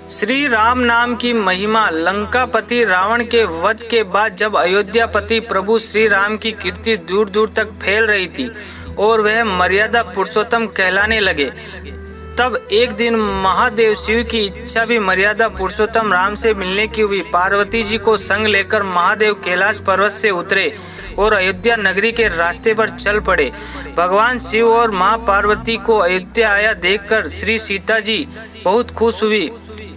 श्री राम नाम की महिमा। लंकापति रावण के वध के बाद जब अयोध्यापति प्रभु श्री राम की कीर्ति दूर दूर तक फैल रही थी और वह मर्यादा पुरुषोत्तम कहलाने लगे, तब एक दिन महादेव शिव की इच्छा भी मर्यादा पुरुषोत्तम राम से मिलने की हुई। पार्वती जी को संग लेकर महादेव कैलाश पर्वत से उतरे और अयोध्या नगरी के रास्ते पर चल पड़े। भगवान शिव और मां पार्वती को अयोध्या आया देखकर श्री सीता जी बहुत खुश हुई।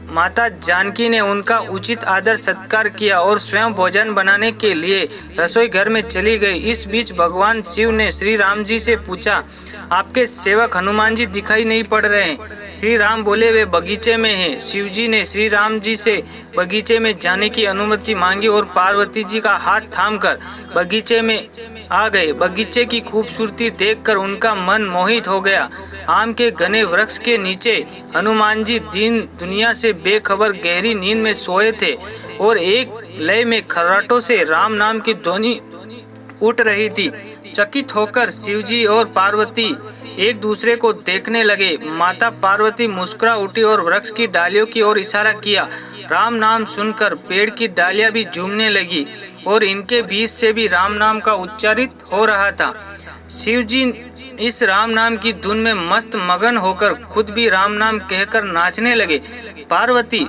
माता जानकी ने उनका उचित आदर सत्कार किया और स्वयं भोजन बनाने के लिए रसोई घर में चली गई। इस बीच भगवान शिव ने श्री राम जी से पूछा, आपके सेवक हनुमान जी दिखाई नहीं पड़ रहे हैं। श्री राम बोले, वे बगीचे में हैं। शिव जी ने श्री राम जी से बगीचे में जाने की अनुमति मांगी और पार्वती जी का हाथ थामकर बगीचे में आ गए। बगीचे की खूबसूरती देखकर उनका मन मोहित हो गया। आम के घने वृक्ष के नीचे हनुमान जी दीन दुनिया से बेखबर गहरी नींद में सोए थे और एक लय में खर्राटों से राम नाम की ध्वनि उठ रही थी। चकित होकर शिवजी और पार्वती एक दूसरे को देखने लगे। माता पार्वती मुस्कुरा उठी और वृक्ष की डालियों की ओर इशारा किया। राम नाम सुनकर पेड़ की डालियां भी झूमने लगी और इनके बीच से भी राम नाम का उच्चारित हो रहा था। शिवजी इस राम नाम की धुन में मस्त मगन होकर खुद भी राम नाम कहकर नाचने लगे। पार्वती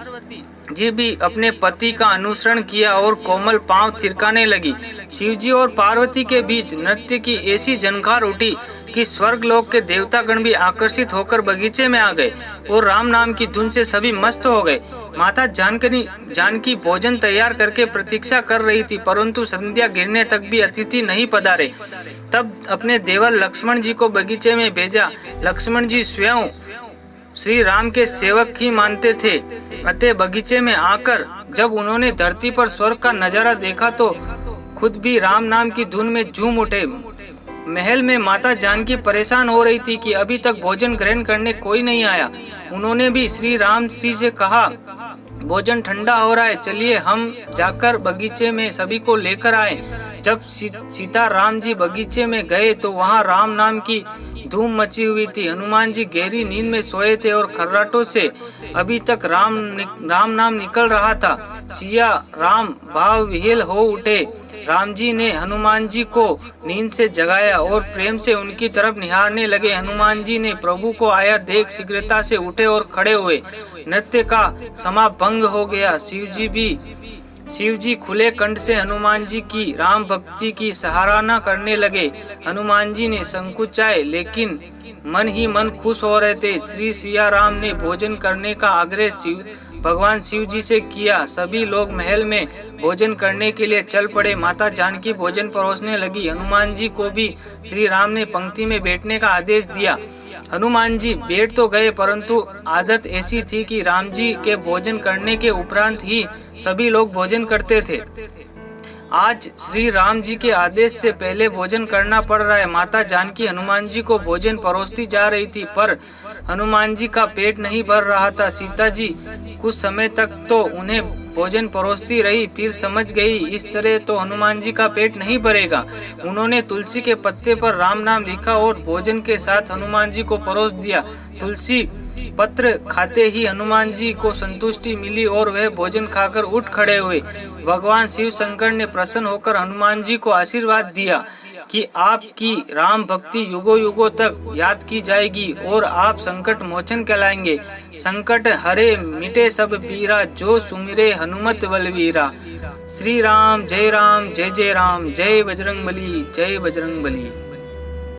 जी भी अपने पति का अनुसरण किया और कोमल पांव थिरकाने लगी। शिवजी और पार्वती के बीच नृत्य की ऐसी झनकार उठी कि स्वर्ग लोक के देवतागण भी आकर्षित होकर बगीचे में आ गए और राम नाम की धुन से सभी मस्त हो गए। माता जानकी भोजन तैयार करके प्रतीक्षा कर रही थी, परंतु संध्या गिरने तक भी अतिथि नहीं पधारे। तब अपने देवर लक्ष्मण जी को बगीचे में भेजा। लक्ष्मण जी स्वयं श्री राम के सेवक ही मानते थे, अतः बगीचे में आकर जब उन्होंने धरती पर स्वर्ग का नजारा देखा तो खुद भी राम नाम की धुन में झूम उठे। महल में माता जानकी परेशान हो रही थी कि अभी तक भोजन ग्रहण करने कोई नहीं आया। उन्होंने भी श्री राम जी से कहा, भोजन ठंडा हो रहा है, चलिए हम जाकर बगीचे में सभी को लेकर आए। जब सीता राम जी बगीचे में गए तो वहां राम नाम की धूम मची हुई थी। हनुमान जी गहरी नींद में सोए थे और खर्राटों से अभी तक राम नाम निकल रहा था। सिया राम भाव विह्वल हो उठे। राम जी ने हनुमान जी को नींद से जगाया और प्रेम से उनकी तरफ निहारने लगे। हनुमान जी ने प्रभु को आया देख शीघ्रता से उठे और खड़े हुए। नृत्य का समाभंग हो गया। शिवजी खुले कंठ से हनुमान जी की राम भक्ति की सराहना करने लगे। हनुमान जी ने संकुचाए लेकिन मन ही मन खुश हो रहे थे। श्री सिया राम ने भोजन करने का आग्रह भगवान शिव जी से किया। सभी लोग महल में भोजन करने के लिए चल पड़े। माता जानकी भोजन परोसने लगी। हनुमान जी को भी श्री राम ने पंक्ति में बैठने का आदेश दिया। हनुमान जी बैठ तो गए, परंतु आदत ऐसी थी कि राम जी के भोजन करने के उपरांत ही सभी लोग भोजन करते थे। आज श्री राम जी के आदेश से पहले भोजन करना पड़ रहा है। माता जानकी हनुमान जी को भोजन परोसती जा रही थी, पर हनुमान जी का पेट नहीं भर रहा था। सीता जी कुछ समय तक तो उन्हें भोजन परोसती रही, फिर समझ गई इस तरह तो हनुमान जी का पेट नहीं भरेगा। उन्होंने तुलसी के पत्ते पर राम नाम लिखा और भोजन के साथ हनुमान जी को परोस दिया। तुलसी पत्र खाते ही हनुमान जी को संतुष्टि मिली और वह भोजन खाकर उठ खड़े हुए। भगवान शिव शंकर ने प्रसन्न होकर हनुमान जी को आशीर्वाद दिया कि आपकी राम भक्ति युगों युगों तक याद की जाएगी और आप संकट मोचन कहलाएंगे। संकट हरे मिटे सब पीरा, जो सुमिरे हनुमत बलवीरा। श्री राम जय जय राम, जय बजरंगबली, जय बजरंगबली।